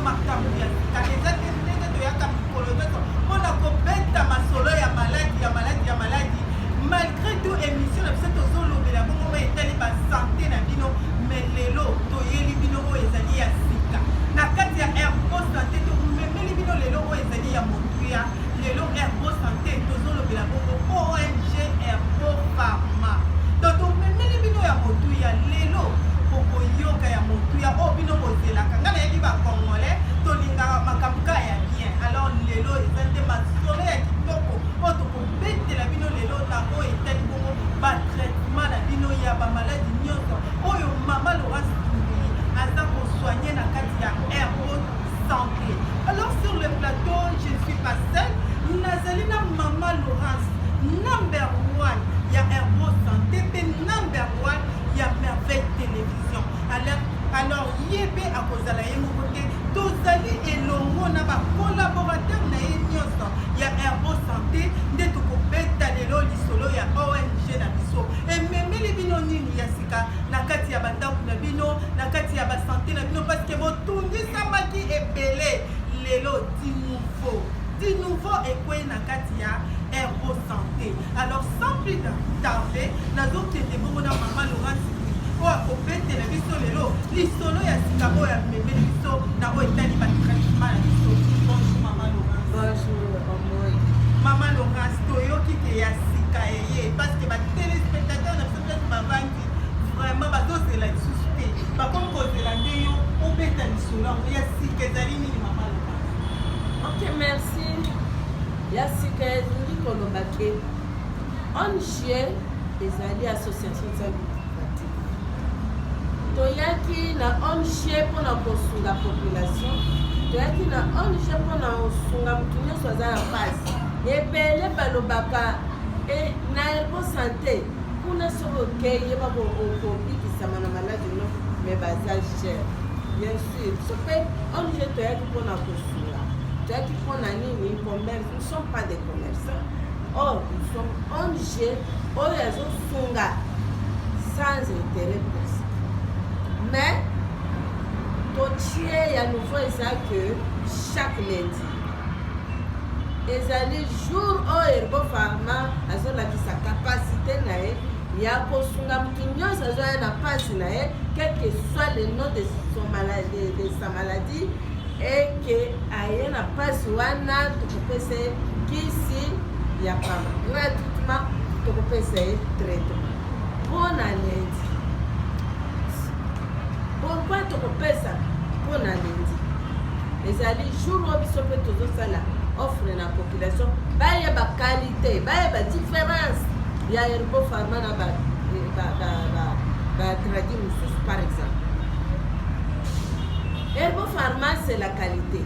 makambo ya sika eza te ndenge toyaka mikolo nyonso mpona kobeta masolo ya maladi malgré tout émission na biso tozolobela bongo ma etali basante na bino mais lelo toyeli bino oyo ezali ya sika na kati ya Herbo Santé tomemeli bino lelo oyo ezali ya motuya lelo Herbo Santé tozolobela bongo ONG Herbo Pharma tomemeli bino ya motuya lelo okoyoka ya motuya oyo bino bozelaka nga nayebi bacongolais tolingaka makambo ka ya bien alors lelo eza nde masolo ya kitoko oyo tokobetela bino lelo nango etali bongo batraitement na bino ya bamaladi nyonso oyo mama Laurence Tunguli aza kosoigne na kati ya Herbo Santé. Alors sur le plateau je ne suis pas seule, nazali na mama Laurence number 1 ya Herbo Santé pe number 1 ya Merveille Télévision. Alors yebe akozala ye moko te tozali elongo na bacolaborateur na ye nyonso ya Herbo Santé nde tokobeta lelo lisolo ya ONG na biso ememeli bino nini ya sika na kati ya bandako na bino na kati ya basante na bino parce que botungisamaki ebele lelo di nouveau ekwei na kati ya Herbo Santé. Alors sans plus tarder nazokende bongo na mama Laurence oyo akobetela biso lelo lisolo ya sika oyo amemeli biso na oyo etali batraitement na biso. Bonjour mama Laurence. Bonjour Omoy. Mama Laurence toyoki ke ya sika eye parce que batelespectateur na biso peut-être bavandi vraiment bazozela lisusu te bakomi kozela nde yo obeta lisolo yango ya sika ezali nini mama Laurence? Ok, merci. Ya sika ezali koloba ke ONG ezali association za toyaki na ONG mpona kosunga population, toyaki na ONG mpona kosunga mutu nyonso aza na pasi ebele balobaka na Herbo Santé kuna soki okei yeba kobikisama na maladi no me baza cher bien sûr so mpe ONG toyaki mpona kosunga toyaki mpona nini commerce. Nous ne sommes pas des commerçants, or nous sommes ONG oyo azosunga sans intérêt possible. Mais totie ya nouveau eza que chaque lundi ezali jour oyo Herbo Pharma azolakisa capacité na ye ya kosunga mutu nyonso azoya na pasi na ye quel que soit le nom de sa maladie et que aye na pasi wana tokopesa ye kisi ya pharma gratuitement tokopesa ye traitement mpona lundi. Pourquoi tokopesa mpona lundi ezali jour oyo biso mpe tozosala offre na population bayeba qualité bayeba différence ya Herbo Pharma na batradi mosusu. Par exemple Herbo Pharma c'est la qualité.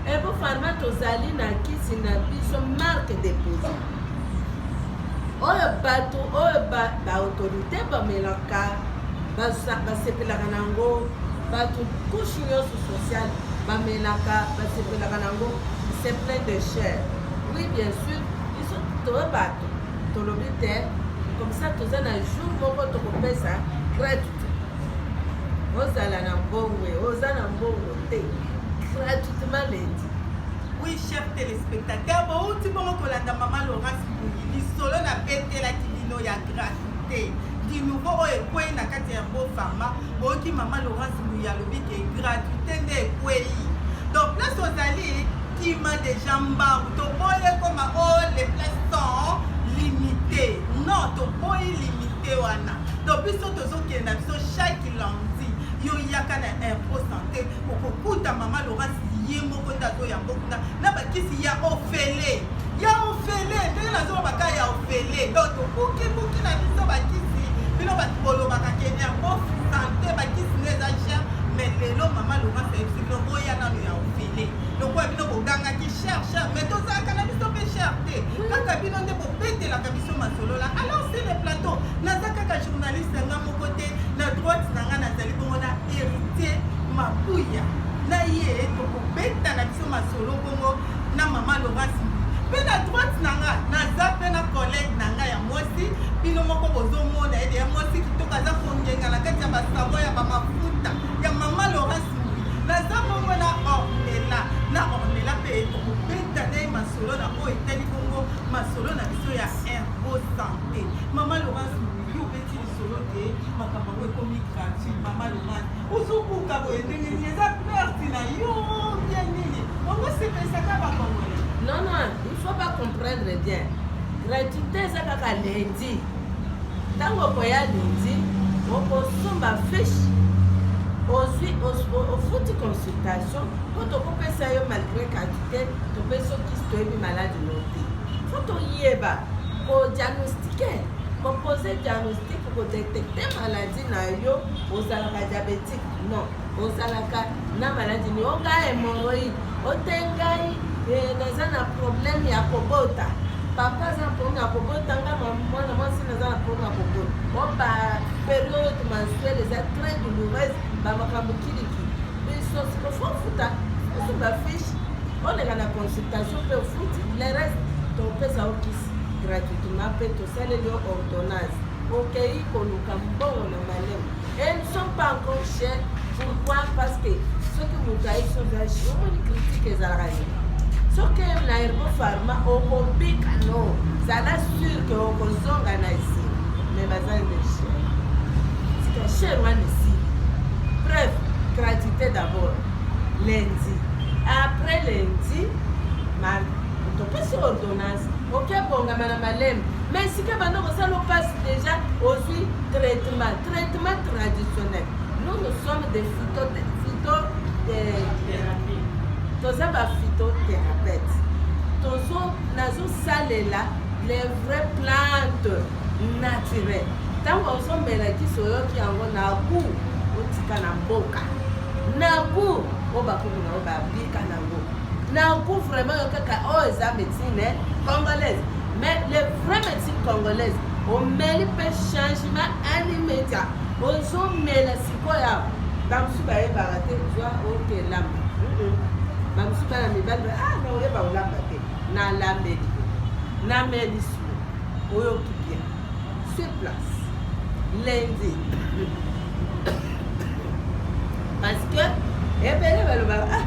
Herbo Pharma tozali na kisi na biso marque déposé oyo bato oyo baautorité bamelaka basepelaka nango bato couche nyonso sociale bamelaka basepelaka nango c'est plein de chair. Oui bien sûr biso toyo bato tolobi te comme ça toza na jour moko tokopesa gratuite ozala na mbongo oza na mbongo te gratuitement lundi. Oui chers téléspectateurs bouti bongo kolanda mama Laurence Tunguli lisolo na betelaki bino ya gratuité di nouveau oyo ekwei na kati ya Herbo Pharma boyoki mama Laurence Tunguli alobi ke gratuité nde ekwei. Donc place ozali kima déjà mbangu toboye koma o les places sont limitées. Non toboyi limité wana donc biso tozokende na biso chaque lundi yo yaka na Herbo Santé okokuta mama Laurence ye moko ndazo ya mbokuna na bakisi ya ofele ndenge nazolobaka ya ofele donc tobukibuki na biso bakisi bino bato bolobaka ke Herbo Santé bakisi nde eza cher mais lelo mama Laurence ayebisi bino oya nano ya ofele lokola bino bogangaki cher mais tozalaka na biso mpe cher te kaka bino nde bobetelaka biso masolola. Alors sur le plateau naza kaka journaliste nga moko te na droite na nga nazali bongo na héritier Mabuya na ye tokobeta na biso masolo bongo na mama Laurence mpe na droite na nga naza mpe na collègue na nga ya mwasi bino moko bozomona ede ya mwasi kitoko aza kongenga na kati ya basavo ya bamafuta ya mama Laurence naza bongo na bien gratuité eza kaka lundi ntango okoya lundi okosomba fiche ofuti consultation po tokopesa yo malgré gratuité topesi yo kisi toyebi maladi no te fo toyeba kodiagnostike kopose diagnostic kodetecte maladi na yo ozalaka diabétique non ozalaka na maladi ni onga hémorroïde otengai naza na problème ya kobota papa aza na problème ya kobota nga mwana mwasi naza na problème ya kobota oba période mensuelle eza très douloureuse bamakambo kiliki biso sikofofuta osomba fiche oleka na consultation mpe ofuti le reste topesa okisi gratuitement mpe tosaleli yo ordonnance okei koluka mbongo na malemo et nous sommes pas encore chers pourquoi parce que soki moto ayi soza chi omoni critique ezalaka ye soki na herbo pharma okobika no zala sur ke okozonga na esi mais bazali de cher sika cher wana esi bref gratuité d'abord lundi après lundi topesi ordonnance okebongama na malemo mais sika banda kosala opasi déjà ozwi traitement traditionnel nous sommes des toza baphytothérapeute nazosalela les vraies plantes naturelles ntango ozomela kisi oyoki yango na ku otika na mboka na ku o bakumu na o babika nango na ku vraiment yokaka oyo eza médecine congolaise mais les vraies médecine congolaise omeli mpe changement immédiat ozomela sikoyo bamosusu bayebaka te zwa okelamba bamosusu bana mibali na oyeba olamba te nalambeli nameli suo oyoki bien sur place lundi parce que ebele balobaka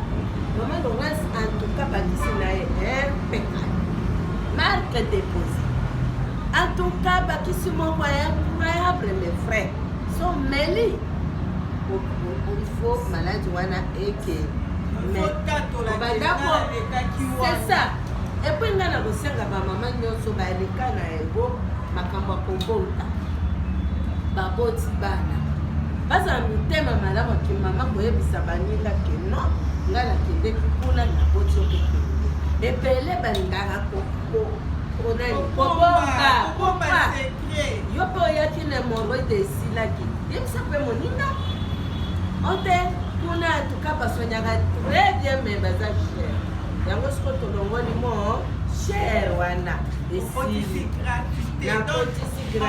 mama Laurence en tout cas bakisi na ye impeccable marque déposé en tout cas bakisi moko incroyable mes frères so meli il faut maladi wana eke c'est ça epuis nga na kosenga bamama nyonso baleka na yango makambo ya kobota baboti bana bazala mitema malamu ke mama koyebisa baninga ke non nga nakendeki kuna naboti okekende ebele balingaka kobomba yo mpe oyaki na hémorroïde esilaki yebisa mpe moninga ote kuna atuka basonyaka très bien mais baza cher yango siko tolongoli mo cher wana esili na kotisi gratuité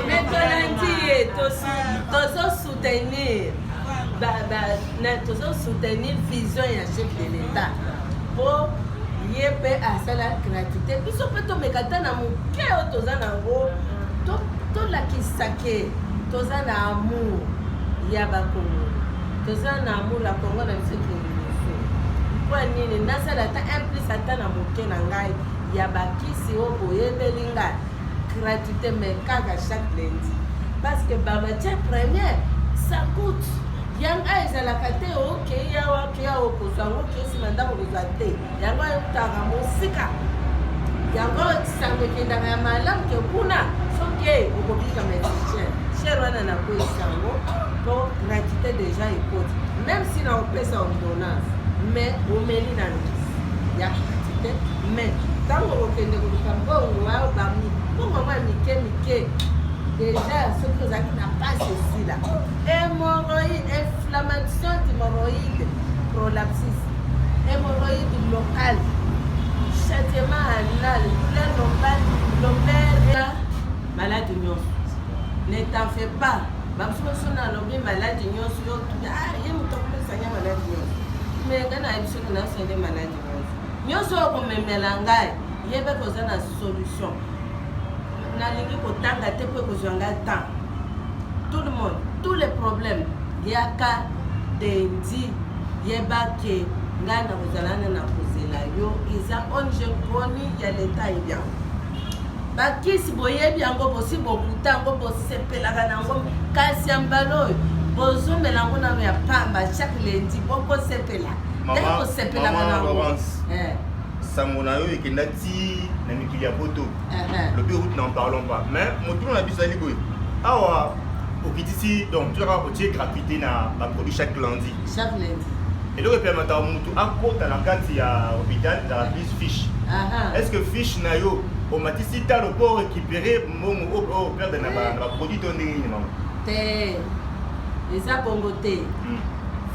mais tolandi ye tozosoutenir vision ya chef de l'état po ye mpe asala gratuité biso mpe tomeka ta na moke oyo toza nango tolakisake toza na amour ya bakongo toza na amour ya kongo na biso kingiso mpo nini nasala ata implice ata na moke na ngai ya bakisi oyo boyebeli ngai gratuité mais kaka chaque lundi parce que bamatière première ça coûte yanga ezalaka te okei awa okei awa okozwa yango okei nsima ndako kozwa te yango ayotaka mosika yango sango ekendaka ya malamu ke kuna soki okobika médecin cher wana nakoyisa yango mpo gratuité déjà ekoti même si na opesa ordonnance mais omeli na misi ya gratuité mais ntango okende koluka mbongo ayo mbongo mwa mike mike déjà soki ozalaki na pasi esila hémorroïde inflammation d'hémorroïde prolapsis hémorroïde locale châtiment anal douleur lombaire malade nyonso ne t'en fais pas bamosusu nalobi malade nyonso ye moto akomesanya malade nyonso mais ngai nayebi soki nasende malade nyonso okomemela ngai yebe koza na solution nalingi kotanga te mpe kozwa ngai temps tout le monde tous les problèmes yaka dendi yebake ngai na kozala na kozela yo eza onje koni ya leta ebian bakisi boyebi yango bosi bokuta yango bosepelaka nango kasi ya mbala oyo bozomela yango nano ya pamba chaque lundi bokosepela ndenge bosepelaka nango sango na yo ekenda ti na mikili ya poto lobi route n'en parlons pas mais motuno na biso ali boye awa okitisi donc tu as otie gratuité na baproduit chaque lundi eloko epermetaka motu akota na kati ya hôpital ezala plus fiche est-ce que fiche na yo omatisi talo mpo récupérer mbongo oyo operde na baproduit to ndenge nini mama te eza bongo te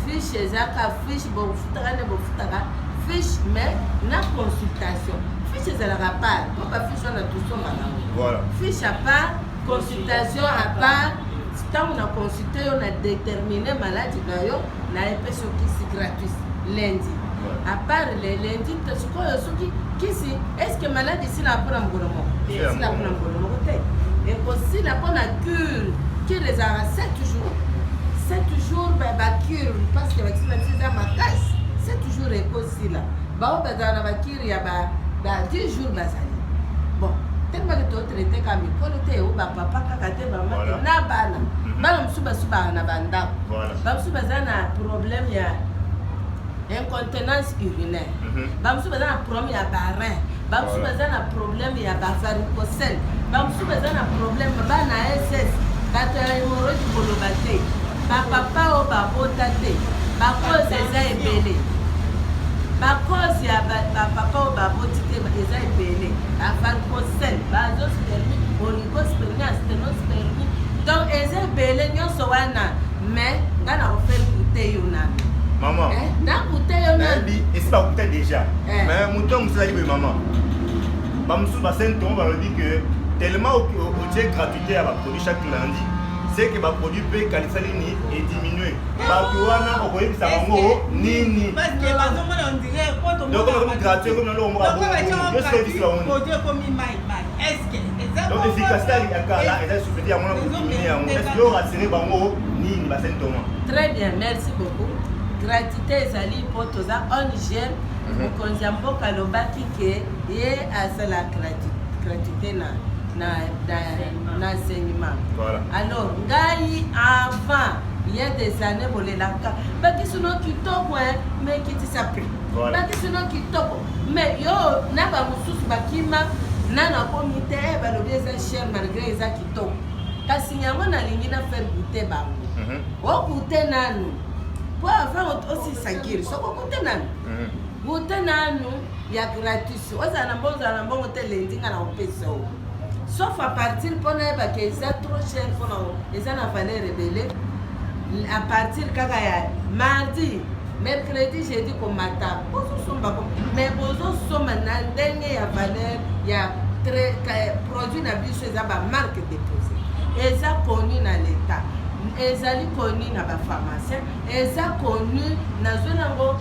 fiche ezaka fiche bofutaka nde bofutaka fiche mais na consultation fiche ezalaka part mpo bafiche wana tosomaka voilà fiche à part consultation à part ntango na consulte yo na détermine maladi na yo na epe soki si gratuit lundi à part le lundi sikoyo soki kisi est ce que maladi esila mpona mokolo moko esila mpona mokolo moko te ekosila mpona cure ezalaka 7 jours bacure parce que bakisi na biso eza makasi 7 jours ekosila bao bazala na bacure ya 10 jours bazali bon tellement que totraité ka mikolo te oyo bapapa kaka te bama te na bana mosusu basubaka na bandako bamosusu baza na problème ya incontinence urinaire bamosusu baza na problème ya barein bamosusu baza na problème ya bavaricocèle bamosusu baza na problème bana ss bato ya hémorroïde koloba te bapapa oyo babota te bakoze eza ebele bakozi ya bapapa oyo baboti te eza ebele bavaricocèle bazospermi oligospermi astenospermi donc eza ebele nyonso wana mais nga na kofeli kute yo nano maman nakute yo nayebi esi bakuta déjà mais moto mosusu ali boye maman bamosusu basymptôme balobi que tellement otie gratuité ya baproduit chaque lundi c'est que baproduit mpe kalisa nini ediminue bato wana okoyebisa bango nini gratuit comme nalo donc efficacité ya kala eza sufete yango na kodimine yango est-ce que orasire bango nini basymptôme très bien merci beaucoup gratuité ezali mpo toza ONG mokonzi ya mboka alobaki ke ye asala gratuité na enseignement alors ngai avant il y a des années bolelaka bakisino kitoko mais kitisa prix bakisino kitoko mais yo na bamosusu bakima nana komi te balobi eza cher malgré eza kitoko kasi yango nalingi na faire goûter bango okute nanu po avant osisakiri soko okute nanu goûter nanu ya gratuit ozala na mbongo te lendi nga na kopesa o sauf à partir mpona yebaka eza trop cher mpona eza na valeur ebele à partir kaka ya mardi mercredi jeudi komata bozosomba mais bozosomba na ndenge ya valeur ya produit na biso eza bamarque déposé eza connu na l'état ezali connu na bapharmacien eza connu nazwi nango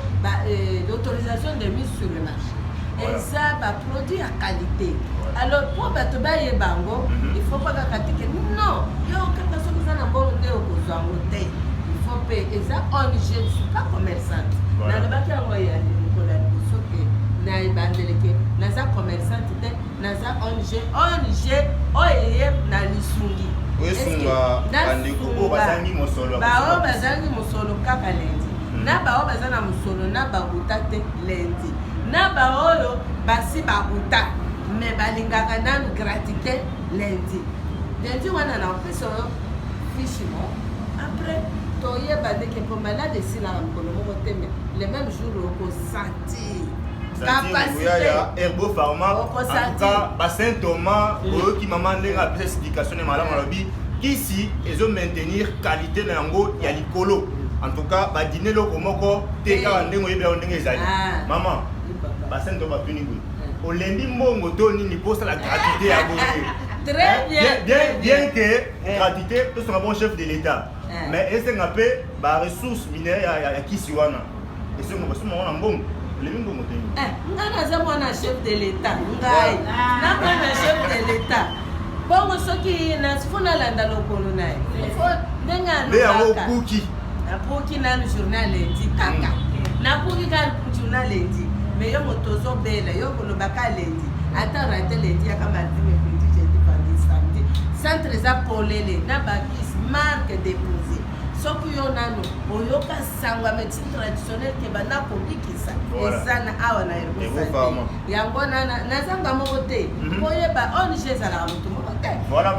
l'autorisation de mise sur le marché eza baproduit ya qualité alors po bato bayeba yango il faut pas kaka teke non yo kaka soki eza na mbongo nde okozwa yango te il faut mpe eza ONG je suis pas commerçante nalobaki yango ya likolo ya liboso ke na ebandeleke naza commerçante te naza ONG oyo eye na lisungi bao bazangi mosolo kaka lendi na bao baza na mosolo na bakuta te lendi na baoyo basi bakuta mais balingaka nanu gratuité lendi wana na opesa oyo fiche mo après toyeba ndeke mpo malade esilaka mokolo moko te mais le même jour okosentir capacité herbo pharma en tout cas basymptôme oyoki mama ndenge apesa explication ne malamu alobi kisi ezo maintenir qualité na yango ya likolo en tout cas badine eloko moko te kaka ndenge oyebi yango ndenge ezali mama basymptôme batuni boye olendi mbongo to nini posala gratuité ya boye très bien que gratuité tosonga bon chef de l'état mais esenga mpe baressource minere ya kisi wana esenga basoma wana mbongo olebi mbongo te nga naza mwana chef de l'état ngai nakana chef de l'état bongo soki fo nalanda lokolo na ye ndenge alobaka napuki nanu journal lendi kaka napuki kaka journal lendi mais yo moto ozobela yo kolobaka lendi ata rate lendi yaka mardi mercredi centre eza polele na bakisi marque déposé soki yo nano oyoka sango ya médecine traditionnelle ke banda kobikisa eza na awa na Herbosante yango nazanga moko te koyeba ONG ezalaka motu moko te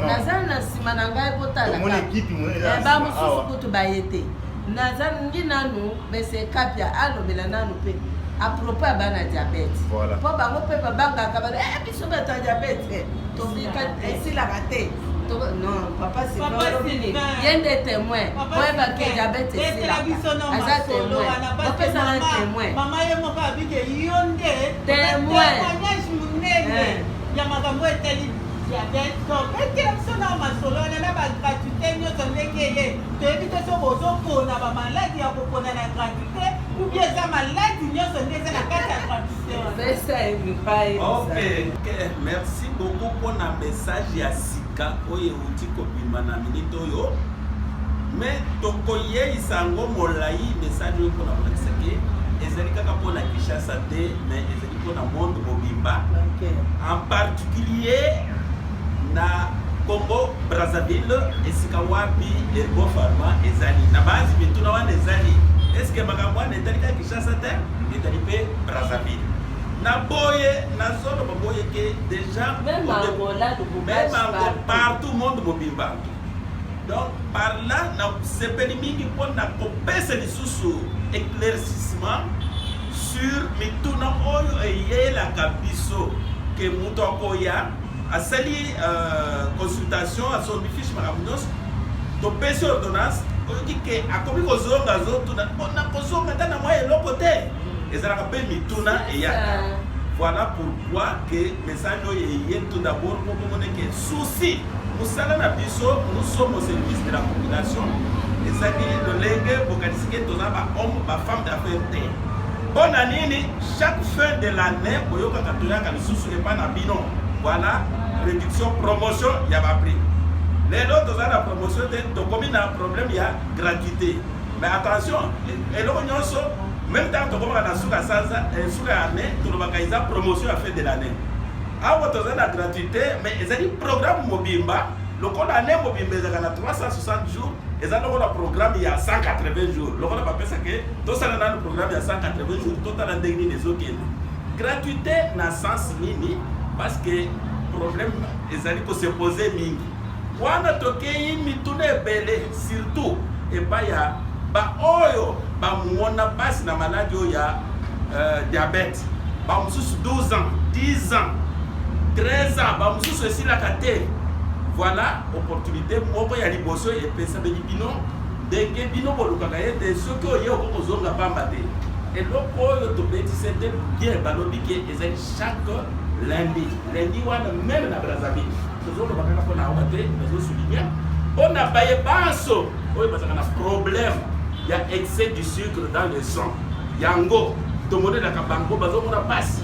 naza na nsima na ngai kotalaka bamosusu kutu baye te naza ngi nanu mese kapia alobela nanu mpe apropos ya bana diabete mpo bango mpe babangaka bana biso bato ya diabete tobika esilaka te non papa Sylvain yende témoin oyeba ke diabete esilaka aza témoin opesana témoin mama ye moko abike yo nde témoin munene ya makambo etali diabete donc ekela biso na masolo wana na bagratuité nyonso ndenge ye toyebi te soki ozopona bamaladi ya kopona na gratuité ou bien eza maladi nyonso nde eza na kati ya gratuité ok merci beaucoup mpona message ya sika oyo euti kobima na minute oyo mais tokoyeisa yango molai message oyo mpona kolakisa ke ezali kaka mpona Kinshasa te mais ezali mpona monde mobimba en particulier na Congo Brazzaville esika wapi Herbo Pharma ezali na baadhi mituna wana ezali eske makambo wana etali kaka Kinshasa te etali mpe Brazzaville na boye na zone baboye ke déjà même partout monde mobimba donc par là na sepeli mingi mpona kopesa lisusu éclaircissement sur mituna oyo eyelaka biso ke moto akoya asali consultation asombi fiche makambo nyonso topesi ordonnance oyoki ke akomi kozonga azotuna mpona kozonga ta na mwa eloko te ezalaka mpe mituna eyaka voilà pourquoi que message oyo eye tout d'abord mpo komona ke souci mosala na biso nous sommes au service de la population ezali lolenge bokanisi ke toza bahomme bafemme d'affaires te mpo na nini chaque fin de l'année boyokaka toyaka lisusu epa na bino voilà réduction promotion ya baprix lelo toza na promotion te tokomi na problème ya gratuité mais attention eloko nyonso même temps tokomaka na suka sanza suka ya année tolobaka eza promotion ya fin de l'année awa toza na gratuité mais ezali programme mobimba lokola année mobimba ezalaka na 360 jours eza lokola programme ya 180 jours lokola bapesaka tosala nano programme ya 180 jours totala ndenge nini ezokende gratuité na sens nini parce que problème ezali kose pose mingi wana tokei mituna ebele surtout epai ya baoyo bamona basi na maladi oyo ya diabete bamosusu 12 ans 10 ans 13 ans bamosusu esilaka te voilà opportunité moko ya liboso epesabeli bino ndenge bino bolukaka ye te soki oye okokozonga pamba te eloko oyo tobetise te bien balobi ke ezali chaque lundi wana meme na Brazzaville tozoloba kaka mpona awa te tozosouligne mpona baye banso oyo bazalaka na problème ya excès du sucre dans le sang yango tomonelaka bango bazomona pasi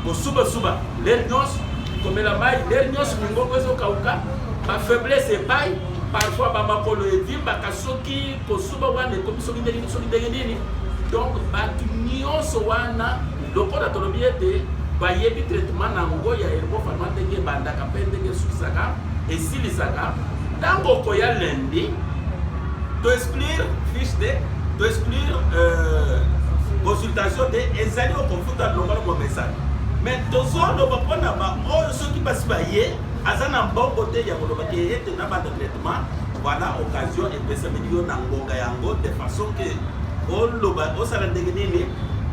kosuba lere nyonso komela mai lere nyonso mingoko ezokauka bafaiblesse epai parfois bamakolo evimbaka soki kosuba wana ekomi soki ndenge nini donc bato nyonso wana lokola tolobi ete bayebi traitement nango ya Herbo Pharma ndenge ebandaka mpe ndenge esulisaka esilisaka ntango okoya lundi toexclure fiche de toexclure consultation de ezali okofuta lokola mo message mais tozoloba mpona baoyo soki basi baye aza na mbongo te ya koloba ke ete na banda traitement voilà occasion epesameli yo na ngonga yango de façon ke oloba osala ndenge nini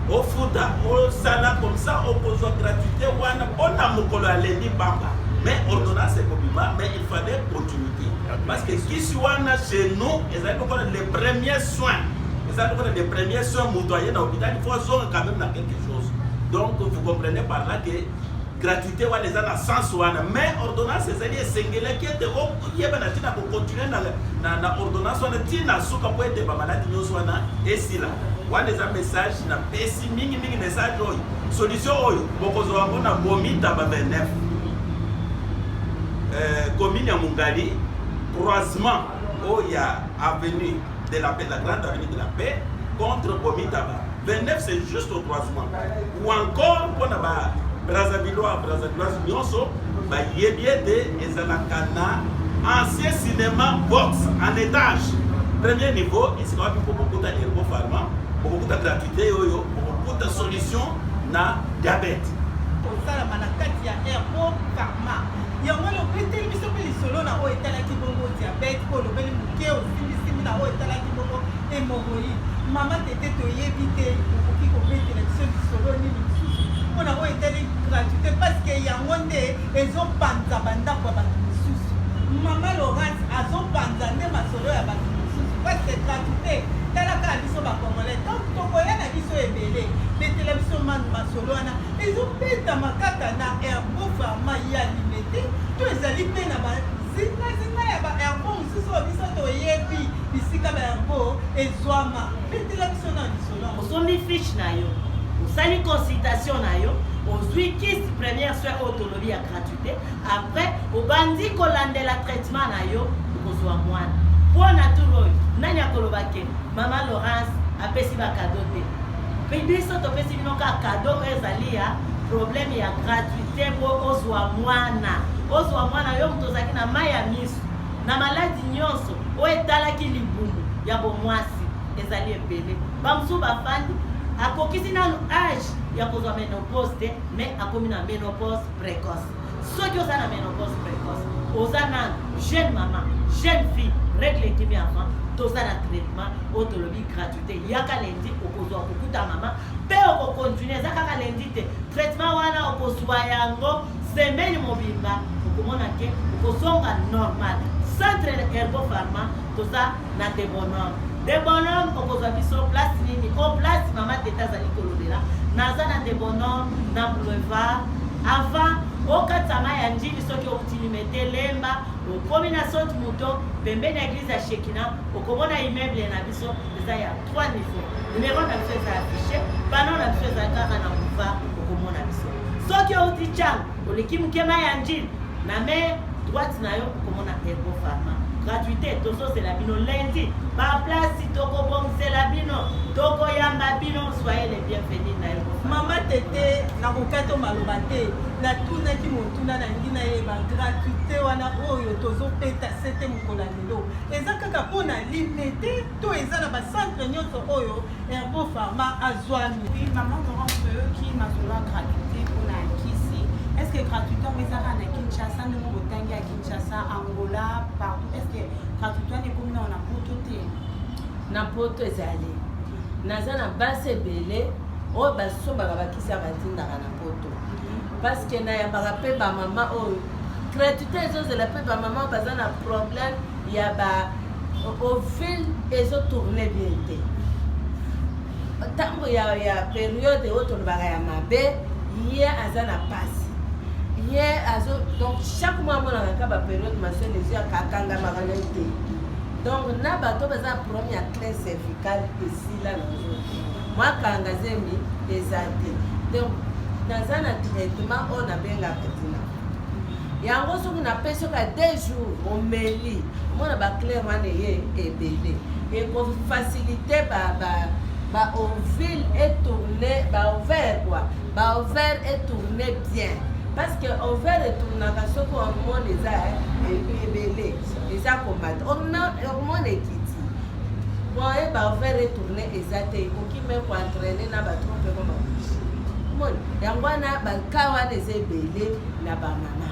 ofuta osala comme ça okozwa gratuité wana mpona mokolo ya lendi pamba mais ordonnance ekobima mais il fallait continuité parce que kisi wana chez nous ezali lokola les premiers soins ezali lokola les premiers soins moto aye na hôpital il faut azonga quand même na quelque chose donc vous comprenez par là que gratuité wana eza na sens wana mais ordonnance ezali esengelaki ete oyeba na ntina kocontinue na ordonnance wana ntina suka po ete bamaladi nyonso wana esila wana eza message na pesi mingi message oyo solution oyo bokozwa yango na Bomita ba 29 commune ya Mungali croisement oyo ya avenue de la paix, la grande avenue de la paix contre Bomita 29 c'est juste au croisement ou encore pour Brazzavilloise nyonso bayebi ete ezalaka na ancien cinéma box en étage. Premier niveau, esika wapi bokokuta Herbo Pharma, bokokuta gratuité oyo, bokokuta solution na diabète. kosalama na kati ya Herbo Pharma yango lobeteli biso mpe lisolo na oyo etalaki bongo diabète oyo lobeli moke osimbisimi na oyo etalaki bongo hémorroïde. Mama tete toyebi te okoki kobetela biso lisolo nini lisusu mpona oyo etali gratuité parce que yango nde ezopanza bandako ya bato mosusu. Mama Laurence azopanza nde masolo ya bato mosusu parce que gratuité talaka ya biso bacongolais donc tokoya na biso ebele betela biso masolo wana ezobetama kaka na Herbo Pharma ya limete to ezali mpe na bazingazinga ya baherbo mosusu oyo biso toyebi bisika baherbo ezwama betela biso na lisolo osombi fiche na yo osali consultation na yo ozwi kisi première soin autonomie ya gratuité après obandi kolandela traitement na yo okozwa mwana mpona turo oyo nani akolobake mama Laurence apesi bakado te mpe biso topesi bino kaka kado oyo ezali ya problème ya gratuité mpo ozwa mwana yo moto ozalaki na mai ya miso na maladi nyonso oyo etalaki libumu ya bomwasi ezali ebele bamosusu bafandi akokisi nanu age ya kozwa ménopause te mais akomi na ménopause précoce. Soki oza na ménopause précoce oza nanu jeune maman jeune fille règle ekimi avant toza na traitement oyo tolobi gratuité yaka lendi okozwa kokuta mama mpe okokontinue eza kaka lendi te traitement wana okozwa yango semaine mobimba okomona ke okozonga normal. Centre Herbo Pharma toza na de bonhomme okozwa biso place nini o place mama tete azali kolobela naza na de bonhomme na boulevard avant okatama ya njili soki okutimimete lemba okomi na soti moto pembeni ya église ya Shekina okomona immeuble na biso eza ya 3 niveau numero na biso eza affiché pano na biso eza kaka na boulevard okomona biso soki outi chango oleki mokema ya njili na me droite na yo okomona Herbo Pharma gratuité tozozela bino lundi baplace tokobongisela bino tokoyamba bino soyez les bienvenus na Herbo Pharma. Mama tete nakokata maloba te natunaki motuna na ngi nayeba gratuité wana oyo tozopeta sete mokolo ya lelo eza kaka mpona limete to eza na bacentre nyonso oyo Herbo Pharma azwami. Maman Laurence oyoki masolo ya gratuité mpona kisi est-ce que gratuité yango ezaka na Kinshasa ndenge botangi ya Kinshasa Angola partout est-ce que gratuité wana ekomi nao na poto te na poto ezali naza na basi ebele oyo basombaka bakisi ya batindaka na poto parce que nayambaka mpe bamama oyo gratuité ezozela mpe bamama oyo baza na problème ya ovile ezotourne bien te ntango ya periode oyo tolobaka ya mabe ye aza na pasi ye donc chaque mois amonaka ka baperiode masoi les yeux akakangamaka na te donc na bato baza na problème ya clé cervicale esila na jour mwakanga zembi eza te donc naza na traitement oyo nabengaka tina yango soki napesi oka 2 jours omeli omona baclaire wana ye ebele ekofacilite baovile etourne baouvert quoi baouvert etourne bien parce que ouvert etournaka soki hormone eza ebele eza kombata hormone ekiti boye baouvert etourne eza te ekoki me koentraîne na batrompe ko mabushi moni yango wana baka wana eza ebele na bamama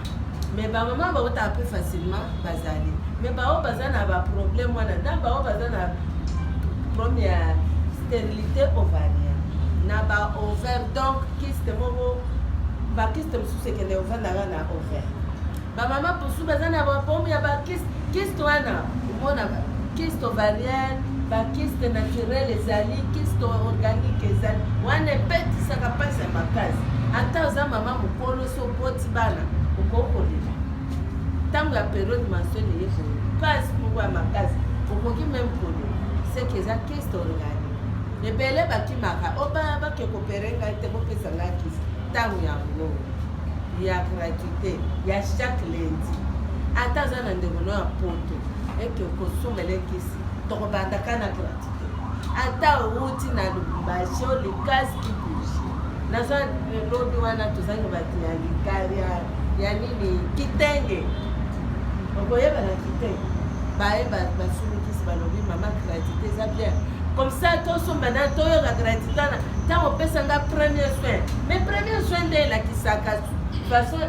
mais bamama baotaka mpe facilement bazali mais bao baza na baproblème wana na bao baza na problème ya stérilité ovarienne na baouvert donc kiste moko bakiste mosusu ekende ovandaka na ouvert bamama posu baza na bapomme ya bakiste wana omona kiste ovarienne bakiste naturel ezali kiste organique ezali wana epetisaka mpasi ya makasi ata oza mama mokolo so oboti bana okokolela ntango ya periode mensuelle eyekolo mpasi moko ya makasi okoki meme kolela seke eza kiste organique ebele bakimaka oba bakekopere ngai te bopesa ngai kisi ntango yango ya gratuité ya chaque lundi ata aza na ndeko ya poto eke okosomela kisi tokobandaka na gratuité ata outi na lubumbashi olikasi kibushi naza lobi wana tozangi bato ya likari ya nini kitenge okoyeba na kitenge bayeba basumikisi balobi mama gratuité eza bien comme ça tosomba na toyoka gratuité wana ntango opesanga premier soin mais premier soin nde elakisaka façon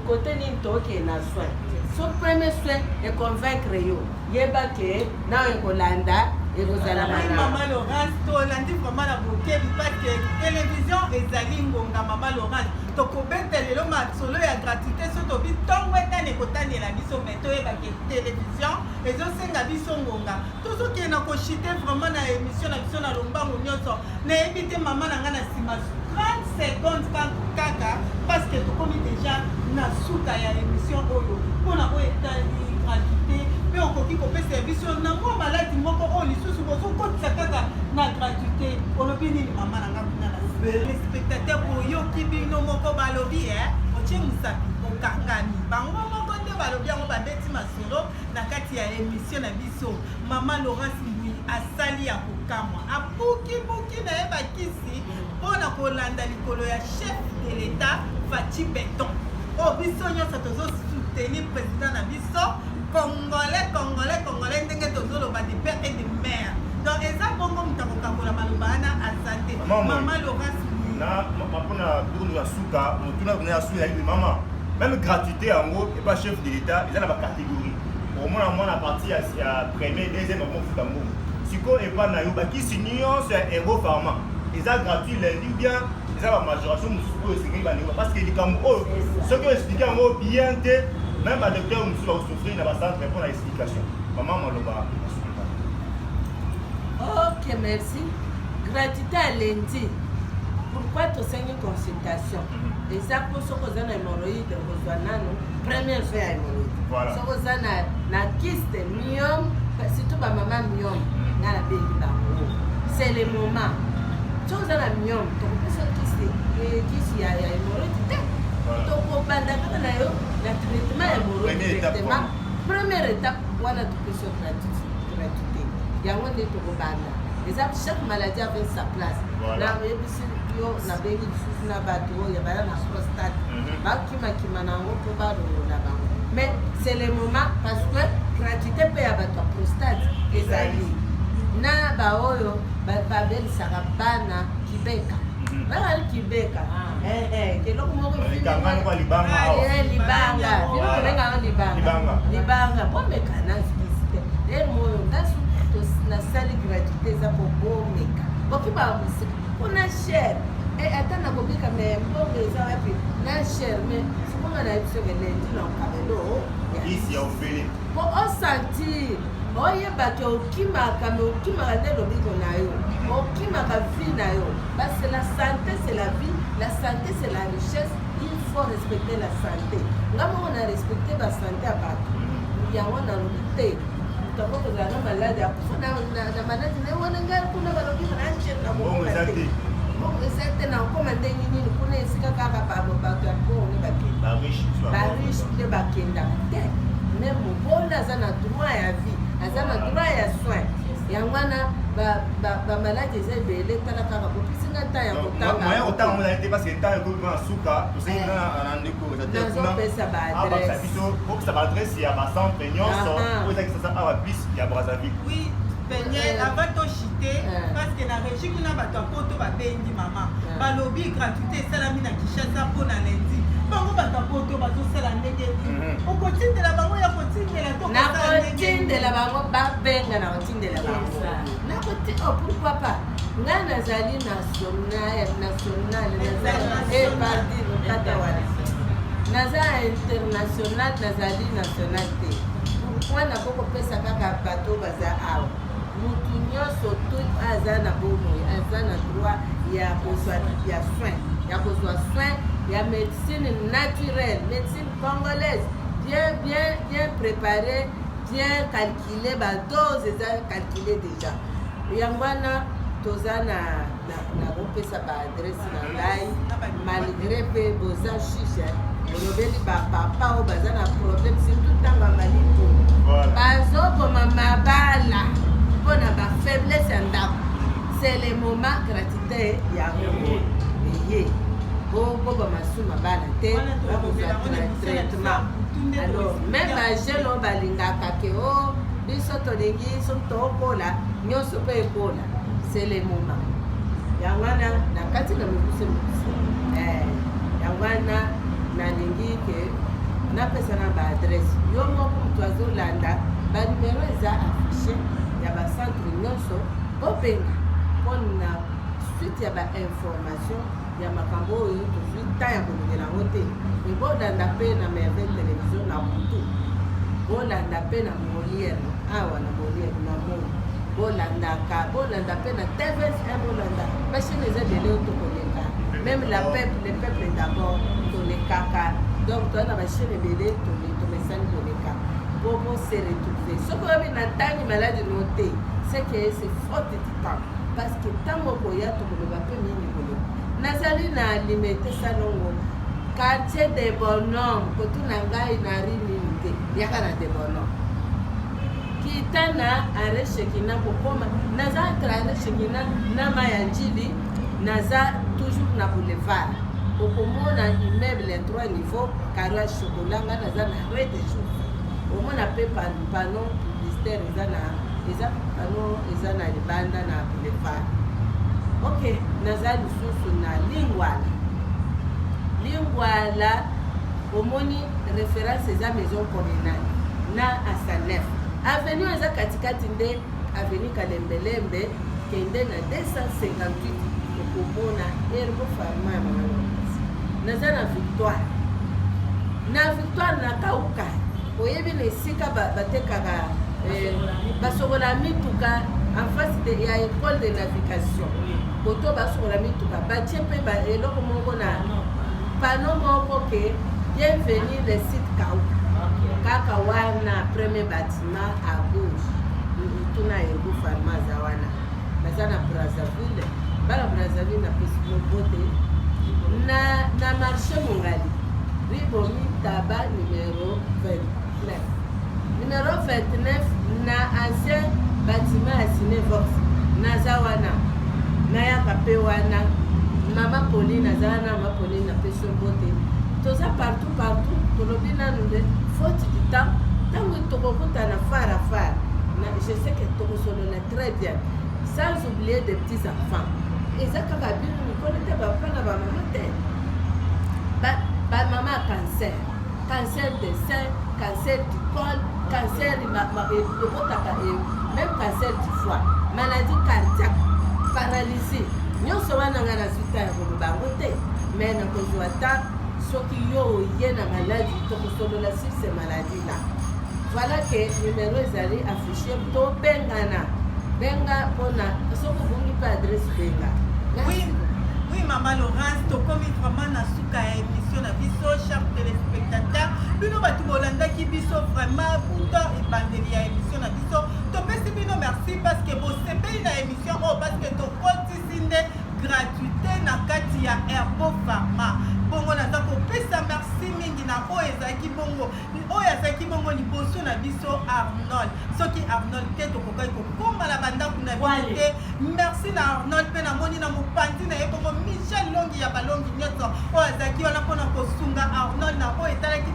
kote nini tookee na soin so premier soin econvaincre yo yeba ke nayo ekolanda ekozala Mama Laurence tolandi vraiment na bokebi parce que télévision ezali ngonga Mama Laurence tokobeta lelo masolo ya gratuité so tobi ntongo etani ekotandela biso me toyebake télévision ezosenga biso ngonga tozokende na koshite vraiment na émission na biso na lombango nyonso nayebi te mama na nga na nsima 30 secondes kaka parce que tokomi déjà na suka ya émission oyo mpona oyo etali gratuité mpe okoki kopesa biso nango maladi moko oyo lisusu bozokotisa kaka na gratuité olobi nini mama na nga kuna na les spectateurs boyoki bino moko balobi otie mosapi okangami bango moko nde balobi yango babeti masolo na kati ya émission na biso mama Laurence Mbui asali ya kokamwa abukibuki na ye bakisi mpona kolanda likolo ya chef de l'état Faci Beton oyo biso nyonso tozosoutenir président na biso congolais ndenge tozoloba de père et de mère donc eza bongo moto akokakola maloba wana asante mama Laurence na mpona tourne ya suka motuna kuna ya suka yalibi mama même gratuité yango epa chef de l'état eza na bacatégorie omona mwana parti ya premier deuxième akofuta mbongo sikoyo epa na yo bakisi nyonso ya Ero Pharma eza gratuit lundi bien eza bamajoration mosusu oyo esengeli bandengo parce que likambo oyo soki oyo explike yango bien te même badocteur mosusu bakosouffrir na bacentre mpo na explication mama maloba. Ok, merci. Gratuité à lundi. Pourquoi tu as une consultation? Et ça, pour ceux qui ont un hémorroïde, vous avez première fois hémorroïde. Voilà. Ceux qui ont un kyste, myome, surtout ma maman myome, c'est le moment. Ceux qui ont un myome, tu peux faire kyste, il y a hémorroïde. Tu peux faire le traitement hémorroïde. Première étape, voilà, tu peux faire gratuité. Il y a un des chaque maladie avait sa place. Voilà. Mais c'est le moment parce que gratuité peut y avoir ta prostate. Na baoyo babel sarabana kibeka. Bana kibeka. Keloko moko Libanga kwa libanga. Libanga. Pombe kana sikisite. Lero moyo ngasu na sali gratuité za pobomeka. Bokiba musika. Kuna share. Ata na kobika me mbongo za wapi? Na share me sikunga na episode lendi na kabelo. Ici ya ofele. Bo o sentir. Oye bato okimaka me okimaka nde lobiko na yo. Okimaka vie na yo. Parce que la santé c'est la vie, la santé c'est la richesse. Il faut respecter la santé. Ngamo on a respecté la santé à bato. Yango na lobite. Toko tozala malade akufuna na malade na wana ngala kuna balobi na nchini na Bongo ezate. Bongo ezate na komande nini kuna esika kaka bato ya bongo bakenda. Bariche nde bakenda te. Même mobona aza na droit ya vie, aza na droit ya soin. Yango wana ba malade eza ebele tala kaka bopisinga nta ya kotanga. Moyen otanga mona te parce que nta ekoki na suka tosengi na ndeko ezate kuna. Nazopesa ba Aba adresse. biso okisa ba adresse ya ba centre nyonso oyo ezakisa sa awa bis ya Brazzaville. Oui, Peignel, avant de chiter, parce que la régie kuna bato poto babengi mama. Balobi gratuité esalami na Kinshasa mpona lundi. Bango bato poto bazosala ndenge nini. Okotindela bango ya kotindela to nakotindela bango babenga na kotindela bango pourquoi pas nga nazali national pardi nokata wana naza international nazali national te pourquoi nakokopesa kaka bato baza awa mutu nyonso tu aza na bomoi aza na droit ya kozwa ya soin ya kozwa soin ya médecine naturelle médecine congolaise bien préparé, bien calculé, bah dose est calculé déjà. Yangwana toza na repesa ba adresse na ngai malgré pe boza chiche. Olobeli ba papa o baza na problème surtout tanga malipo. Bazo koma mabala pona ba faiblesse ndako. C'est le moment gratuité ya ngo. boba masuma bana te bakozwa traitement. Alors même bagene oyo balingaka ke o biso tolingi soki tookola nyonso mpe ekola c'est le moment yango wana na kati na mokuse yango wana nalingi ke napesa na baadresse yo moko moto azolanda banumero eza affiche ya bacentre nyonso bobenga mpona suite ya bainformation ya makambo oyo tozwi ntan ya kolongela yango te me bolanda mpe na merveille télévision na butu bolanda mpe na molière awa na molière na moni bolanda mpe na tvs1 bolanda machine eza ebele oyo tokoleka même le peuple d'abord tolekaka donc toza na machine ebele tomesani koleka po se retrouver soki oyebi na ntangi maladi no te c'est que c'est faute du temps parce que ntango okoya tokoloba mpe mingi koleka nazali na limete salongo quartier de bonhomme kotuna ngai na ri nini te yaka na de bonhomme kitana areshekina kokoma naza entre areshekina na mayanjili naza toujours na boulevard okomona immeuble 3 niveau carré ya chocolat nga naza na rez de jour omona mpe pano publicitaire eza pano eza na libanda na boulevard. Ok, naza lisusu na lingwala omoni référence eza maison communale na asanef avenue eza katikati nde avenue kalembelembe kende na 258 okomona erbo farma ya manangosi naza na victoire na kauka oyebi na esika batekaka basokola mituka en face ya école de navigation koto basokola mituka batie mpe eloko moko na pano moko ke bienvenue le site kauka kaka wana premier bâtiment à gauche tuna ergo farmaza wana naza na Brazzaville bana Brazzaville na pesimobote na marché mongali ribomi taba numéro 29 na ancien bâtiment ya Cinevox naza wana nayaka mpe wana mama Pauline naza wana mama Pauline na peso bote toza partout tolobi nanu nde faute du temps ntango tokokutana fara je sais que tokosolola très bien sans oublier des petits enfants eza kaka bino mikolo te bapana bamama te bamama ya cancer de sein cancer du col cancer ebotaka même cancer du foie maladie cardiaque paralysie nyonso wana nga na zwita ya koloba yango te mais nakozwa ta soki yo oye na maladie tokosolola sur ces maladies là voilà que numéro ezali affiché tobengana benga mpona soki obungi mpe adresse benga. Oui, Maman Laurence, tokomi vraiment na suka ya émission na biso, chers téléspectateurs. Bino batu bolanda ki biso vraiment pourtant ebandeli ya émission na biso. Topesi bino merci parce que bo sepeli na émission oh parce que to kotisinde gratuité na kati ya Herbo Pharma. Bongo naza kopesa merci mingi na oyo ezalaki bongo liboso na biso Arnold. Soki Arnold te tokokai kokoma na bandako na biso te. Merci na Arnold mpe namoni na mopanzi na ye bongo Michel Longi ya balongi nyonso oyo azalaki wana mpona kosunga Arnold na oyo etalaki